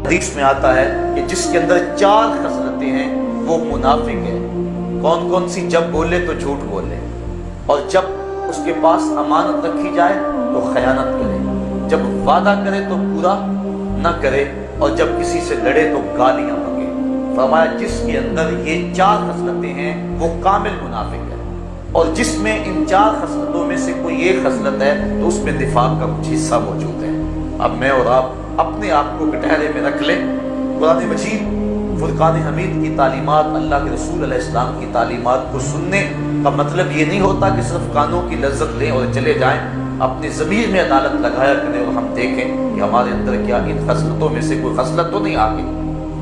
حدیث میں آتا ہے کہ جس کے اندر 4 خصلتیں ہیں وہ منافق ہے۔ کون کون سی؟ جب بولے تو جھوٹ بولے، اور جب اس کے پاس امانت رکھی جائے تو خیانت کرے، جب وعدہ کرے تو پورا نہ کرے، اور جب کسی سے لڑے تو گالیاں بکے۔ فرمایا جس کے اندر یہ 4 خصلتیں ہیں وہ کامل منافق ہے، اور جس میں ان 4 خصلتوں میں سے کوئی ایک خصلت ہے تو اس میں نفاق کا کچھ حصہ موجود ہے۔ اب میں اور آپ اپنے آپ کو کٹہرے میں رکھ لیں۔ قرآن مجید فرقان حمید کی تعلیمات، اللہ کے رسول علیہ السلام کی تعلیمات کو سننے کا مطلب یہ نہیں ہوتا کہ صرف کانوں کی لذت لیں اور چلے جائیں۔ اپنی ضمیر میں عدالت لگایا کریں اور ہم دیکھیں کہ ہمارے اندر کیا ان خصلتوں میں سے کوئی خصلت تو نہیں آ گئی،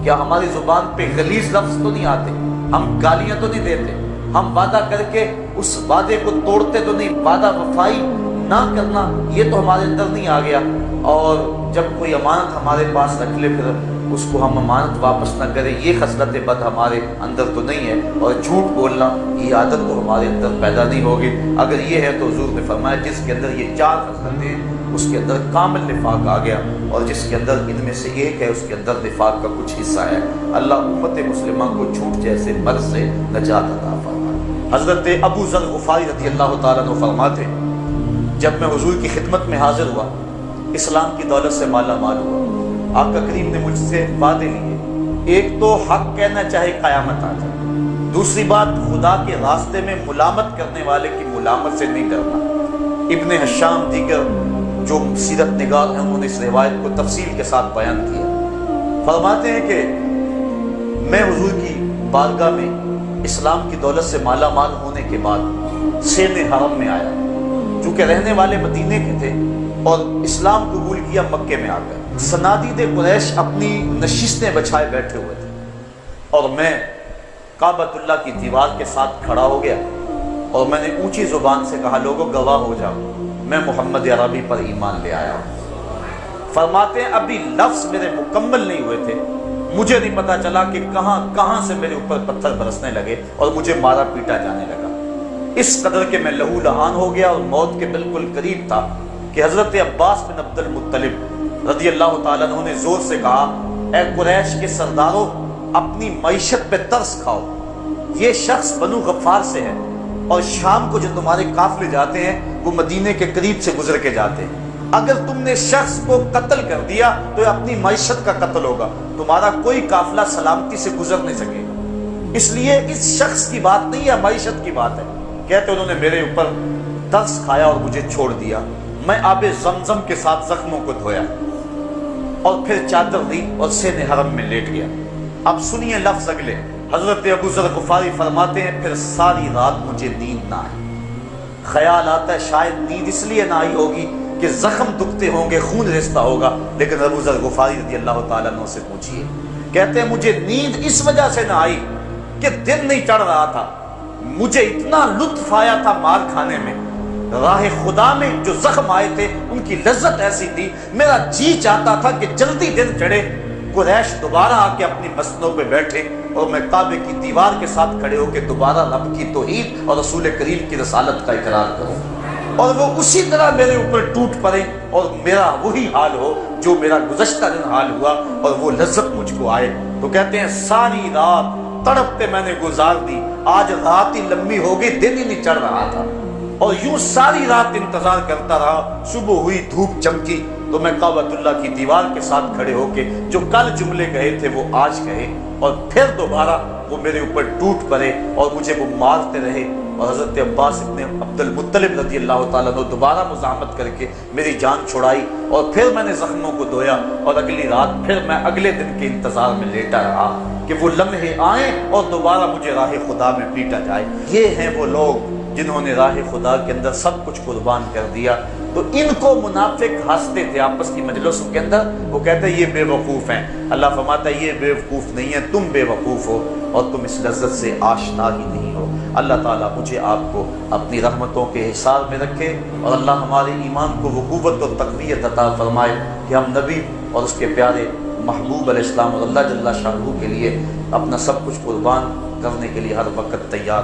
کیا ہماری زبان پہ غلیظ لفظ تو نہیں آتے، ہم گالیاں تو نہیں دیتے، ہم وعدہ کر کے اس وعدے کو توڑتے تو نہیں، وعدہ وفائی نہ کرنا یہ تو ہمارے اندر نہیں آ گیا، اور جب کوئی امانت ہمارے پاس رکھ لے پھر اس کو ہم امانت واپس نہ کریں، یہ خصلت بد ہمارے اندر تو نہیں ہے، اور جھوٹ بولنا یہ عادت تو ہمارے اندر پیدا نہیں ہوگی۔ اگر یہ ہے تو حضور نے فرمایا جس کے اندر یہ 4 خصلتیں ہیں اس کے اندر کامل نفاق آ گیا، اور جس کے اندر ان میں سے ایک ہے اس کے اندر نفاق کا کچھ حصہ ہے۔ اللہ امت مسلمہ کو جھوٹ جیسے مرض سے نجات عطا فرمائے۔ حضرت ابو ذر غفاری رضی اللہ تعالیٰ عنہ فرماتے جب میں حضور کی خدمت میں حاضر ہوا، اسلام کی دولت سے مالا مال ہوا، آقا کریم نے مجھ سے وعدے لیے، ایک تو حق کہنا چاہے قیامت آ جائے، دوسری بات خدا کے راستے میں ملامت کرنے والے کی ملامت سے نہیں ڈرنا۔ ابن حشام دیگر جو سیرت نگار ہیں انہوں نے اس روایت کو تفصیل کے ساتھ بیان کیا۔ فرماتے ہیں کہ میں حضور کی بارگاہ میں اسلام کی دولت سے مالا مال ہونے کے بعد سین حرم میں آیا، چونکہ رہنے والے مدینے کے تھے اور اسلام قبول کیا مکے میں آ کر۔ صنادید قریش اپنی نشستیں بچھائے بیٹھے ہوئے تھے، اور میں کعبۃ اللہ کی دیوار کے ساتھ کھڑا ہو گیا، اور میں نے اونچی زبان سے کہا لوگوں گواہ ہو جاؤ میں محمد عربی پر ایمان لے آیا ہوں۔ فرماتے ہیں ابھی لفظ میرے مکمل نہیں ہوئے تھے، مجھے نہیں پتا چلا کہ کہاں سے میرے اوپر پتھر برسنے لگے اور مجھے مارا پیٹا جانے لگا، اس قدر کہ میں لہو لہان ہو گیا اور موت کے بالکل قریب تھا کہ حضرت عباس بن عبد المطلب رضی اللہ تعالیٰ عنہ نے زور سے کہا اے قریش کے سرداروں اپنی معیشت پہ ترس کھاؤ، یہ شخص بنو غفار سے ہے، اور شام کو جو تمہارے قافلے جاتے ہیں وہ مدینے کے قریب سے گزر کے جاتے ہیں، اگر تم نے شخص کو قتل کر دیا تو اپنی معیشت کا قتل ہوگا، تمہارا کوئی قافلہ سلامتی سے گزر نہیں سکے گا، اس لیے اس شخص کی بات نہیں ہے معیشت کی بات ہے۔ کہتے انہوں نے میرے اوپر ترس کھایا اور مجھے چھوڑ دیا، میں آب زمزم کے ساتھ زخموں کو دھویا اور پھر چادر لی اور سین حرم میں لیٹ گیا۔ اب سنیے لفظ اگلے، حضرت ابو ذر غفاری فرماتے ہیں پھر ساری رات مجھے نیند نہ آئی، خیال آتا ہے شاید نیند اس لیے نہ آئی ہوگی کہ زخم دکھتے ہوں گے، خون رستا ہوگا، لیکن ابو ذر غفاری رضی اللہ تعالیٰ عنہ سے پوچھیے، کہتے ہیں مجھے نیند اس وجہ سے نہ آئی کہ دن نہیں چڑھ رہا تھا، مجھے اتنا لطف آیا تھا مار کھانے میں، راہ خدا میں جو زخم آئے تھے ان کی لذت ایسی تھی، میرا جی چاہتا تھا کہ جلدی دن چڑھے، قریش دوبارہ آ کے اپنی مسندوں پہ بیٹھے اور میں کعبے کی دیوار کے ساتھ کھڑے ہو کے دوبارہ رب کی توحید اور رسول کریم کی رسالت کا اقرار کروں، اور وہ اسی طرح میرے اوپر ٹوٹ پڑے اور میرا وہی حال ہو جو میرا گزشتہ دن حال ہوا، اور وہ لذت مجھ کو آئے۔ تو کہتے ہیں ساری رات تڑپتے میں نے گزار دی، آج رات ہی لمبی ہو گئی، دن ہی نہیں چڑھ رہا تھا، اور یوں ساری رات انتظار کرتا رہا، صبح ہوئی دھوپ چمکی تو میں کعبۃ اللہ کی دیوار کے ساتھ کھڑے ہو کے جو کل جملے کہے تھے وہ آج کہے، اور پھر دوبارہ وہ میرے اوپر ٹوٹ پڑے اور مجھے وہ مارتے رہے، اور حضرت عباس ابن عبد المطلب رضی اللہ تعالیٰ عنہ دوبارہ مزاحمت کر کے میری جان چھڑائی، اور پھر میں نے زخموں کو دھویا، اور اگلی رات پھر میں اگلے دن کے انتظار میں لیٹا رہا کہ وہ لمحے آئیں اور دوبارہ مجھے راہ خدا میں پیٹا جائے۔ یہ ہیں وہ لوگ جنہوں نے راہ خدا کے اندر سب کچھ قربان کر دیا، تو ان کو منافق ہنستے تھے آپس کی مجلسوں کے اندر، وہ کہتے ہیں یہ بے وقوف ہیں، اللہ فرماتا ہے یہ بے وقوف نہیں ہے، تم بے وقوف ہو اور تم اس لذت سے آشنا ہی نہیں ہو۔ اللہ تعالیٰ مجھے آپ کو اپنی رحمتوں کے حصار میں رکھے، اور اللہ ہمارے ایمان کو وہ قوت اور تقویت عطا فرمائے کہ ہم نبی اور اس کے پیارے محبوب علیہ السلام اور اللہ جل شانہ کے لیے اپنا سب کچھ قربان کرنے کے لیے ہر وقت تیار